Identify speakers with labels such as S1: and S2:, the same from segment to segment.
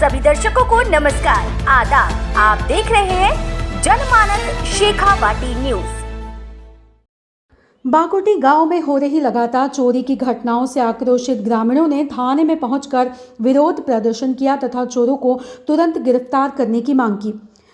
S1: सभी दर्शकों को नमस्कार, आदाब। आप देख रहे हैं जनमानस शेखावाटी न्यूज।
S2: बाकोटी गांव में हो रही लगातार चोरी की घटनाओं से आक्रोशित ग्रामीणों ने थाने में पहुंचकर विरोध प्रदर्शन किया तथा चोरों को तुरंत गिरफ्तार करने की मांग की।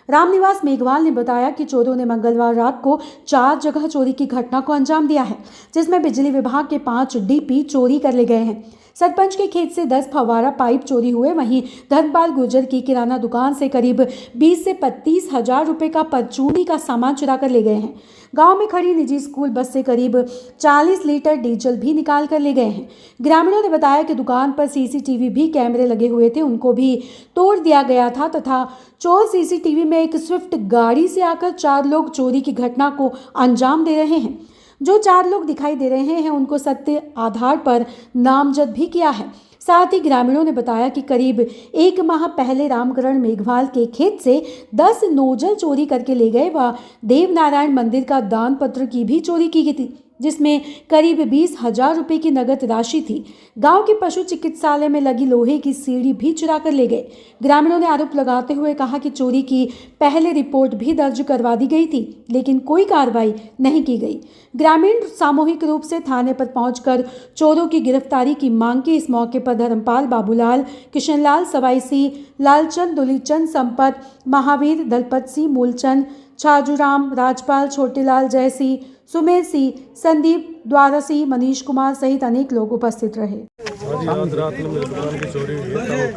S2: रामनिवास मेघवाल ने बताया कि चोरों ने मंगलवार रात को 4 जगह चोरी की घटना को अंजाम दिया है, जिसमें बिजली विभाग के 5 डीपी चोरी कर ले गए हैं। सरपंच के खेत से 10 फव्वारा पाइप चोरी हुए। वहीं धनपाल गुर्जर की किराना दुकान से करीब 20 से 25 हजार रुपए का परचूनी का सामान चुरा कर ले गए हैं। गांव में खड़ी निजी स्कूल बस से करीब 40 लीटर डीजल भी निकाल कर ले गए हैं। ग्रामीणों ने बताया कि दुकान पर सीसीटीवी भी कैमरे लगे हुए थे, उनको भी तोड़ दिया गया था तथा चोर सीसीटीवी में एक स्विफ्ट गाड़ी से आकर 4 लोग चोरी की घटना को अंजाम दे रहे हैं। जो 4 लोग दिखाई दे रहे हैं उनको सत्य आधार पर नामजद भी किया है। साथ ही ग्रामीणों ने बताया कि करीब 1 माह पहले रामकरण मेघवाल के खेत से 10 नोजल चोरी करके ले गए व देवनारायण मंदिर का दान पत्र की भी चोरी की गई थी, जिसमें करीब 20,000 रुपए की नगद राशि थी। गांव के पशु चिकित्सालय में लगी लोहे की सीढ़ी भी चुरा कर ले गए। ग्रामीणों ने आरोप लगाते हुए कहा कि चोरी की पहले रिपोर्ट भी दर्ज करवा दी गई थी, लेकिन कोई कार्रवाई नहीं की गई। ग्रामीण सामूहिक रूप से थाने पर पहुंचकर चोरों की गिरफ्तारी की मांग की। इस मौके पर धर्मपाल, बाबूलाल, किशनलाल, सवाईसी, लालचंद, दुलीचंद, संपत, महावीर, दलपत सिंह, मूलचंद, छाजूराम, राजपाल, छोटेलाल, जयसी, सुमेर सिंह, संदीप, द्वारसी, मनीष कुमार सहित अनेक लोग उपस्थित रहे।
S3: आज रात में मेरी दुकान की चोरी हुई है।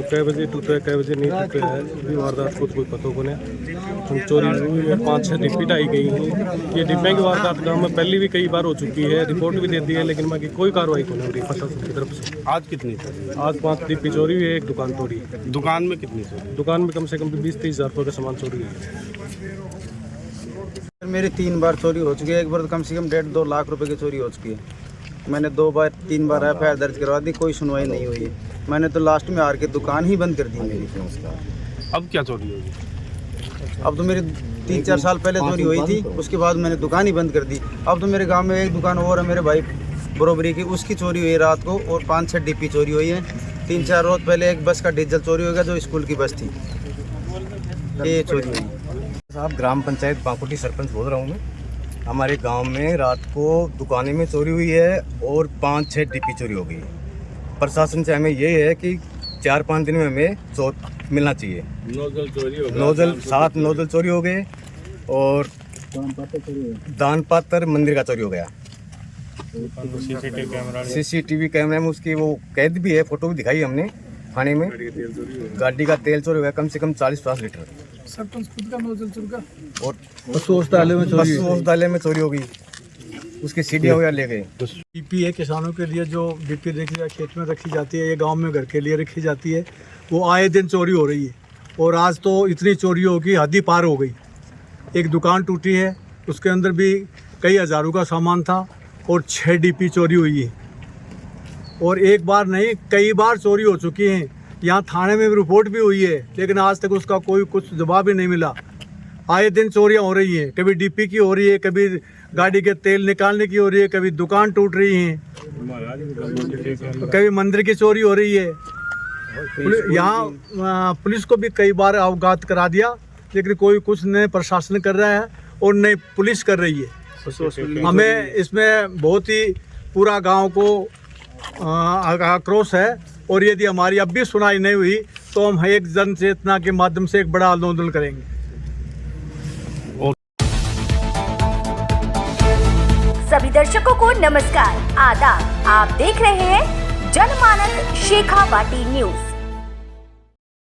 S3: कै बजे टूटे कै बजे नहीं टूटे है, भी वारदात को कोई पता को नहीं। चोरी हुई है, 5-6 डिप्टी आई गई हैं। ये डिब्बे की वारदात गाँव में पहले भी कई बार हो चुकी है, रिपोर्ट भी दे दी है, लेकिन बाकी कोई कार्रवाई को नहीं हो रही प्रशासन की तरफ से।
S4: आज कितनी चोरी?
S3: आज 5 डिप्टी चोरी हुई है, एक दुकान तोड़ी है।
S4: दुकान में कितनी चोरी?
S3: दुकान में कम से कम 20-30 हजार रुपये का सामान चोरी है।
S5: मेरी 3 बार चोरी हो चुकी है। एक बार तो कम से कम 1.5-2 लाख रुपए की चोरी हो चुकी है। मैंने 2-3 बार FIR दर्ज करवा दी, कोई सुनवाई नहीं हुई है। मैंने तो लास्ट में हार के दुकान ही बंद कर दी मेरी।
S4: अब क्या चोरी होगी?
S5: अब तो मेरी 3-4 साल पहले चोरी हुई थी, उसके बाद मैंने दुकान ही बंद कर दी। अब तो मेरे गांव में एक दुकान और है, मेरे भाई बरोबरी की, उसकी चोरी हुई है रात को, और 5-6 डीपी चोरी हुई है। 3-4 रोज पहले एक बस का डीजल चोरी हो गया, जो स्कूल की बस थी, ये चोरी हुई।
S6: साहब, ग्राम पंचायत बाकोटी सरपंच बोल रहा हूँ मैं। हमारे गांव में रात को दुकानें में चोरी हुई है और 5-6 डीपी चोरी हो गई है। प्रशासन से हमें ये है कि 4-5 दिन में हमें मिलना चाहिए।
S4: नोजल चोरी हो गया,
S6: नोजल 7 नोजल चोरी हो गए और दान पात्र मंदिर का चोरी हो गया। सीसीटीवी कैमरा में उसकी वो कैद भी है, फोटो भी दिखाई हमने थाने में। गाड़ी का तेल चोरी हो गया कम से कम 40-50 लीटर।
S7: सरपंच खुद का नोजल चुरा
S5: और पशु औषधालय
S6: में चोरी हो गई, उसकी सीढ़ियाँ वगैरह ले गए।
S7: डीपी है किसानों के लिए, जो डीपी रखी खेत में रखी जाती है, ये गांव में घर के लिए रखी जाती है, वो आए दिन चोरी हो रही है। और आज तो इतनी चोरी होगी, हद ही पार हो गई। एक दुकान टूटी है, उसके अंदर भी कई हजारों का सामान था और 6 डीपी चोरी हुई है। और एक बार नहीं, कई बार चोरी हो चुकी हैं। यहाँ थाने में भी रिपोर्ट भी हुई है, लेकिन आज तक उसका कोई कुछ जवाब ही नहीं मिला। आए दिन चोरियाँ हो रही हैं, कभी डीपी की हो रही है, कभी गाड़ी के तेल निकालने की हो रही है, कभी दुकान टूट रही है, कभी मंदिर की चोरी हो रही है। यहाँ पुलिस को भी कई बार अवगत करा दिया, लेकिन कोई कुछ नहीं प्रशासन कर रहा है और नहीं पुलिस कर रही है। हमें इसमें बहुत ही पूरा गाँव को आक्रोश है, और यदि हमारी अब भी सुनाई नहीं हुई तो हम एक जन चेतना के माध्यम से एक बड़ा आंदोलन करेंगे।
S1: सभी दर्शकों को नमस्कार, आदाब। आप देख रहे हैं जनमानस शेखावाटी न्यूज।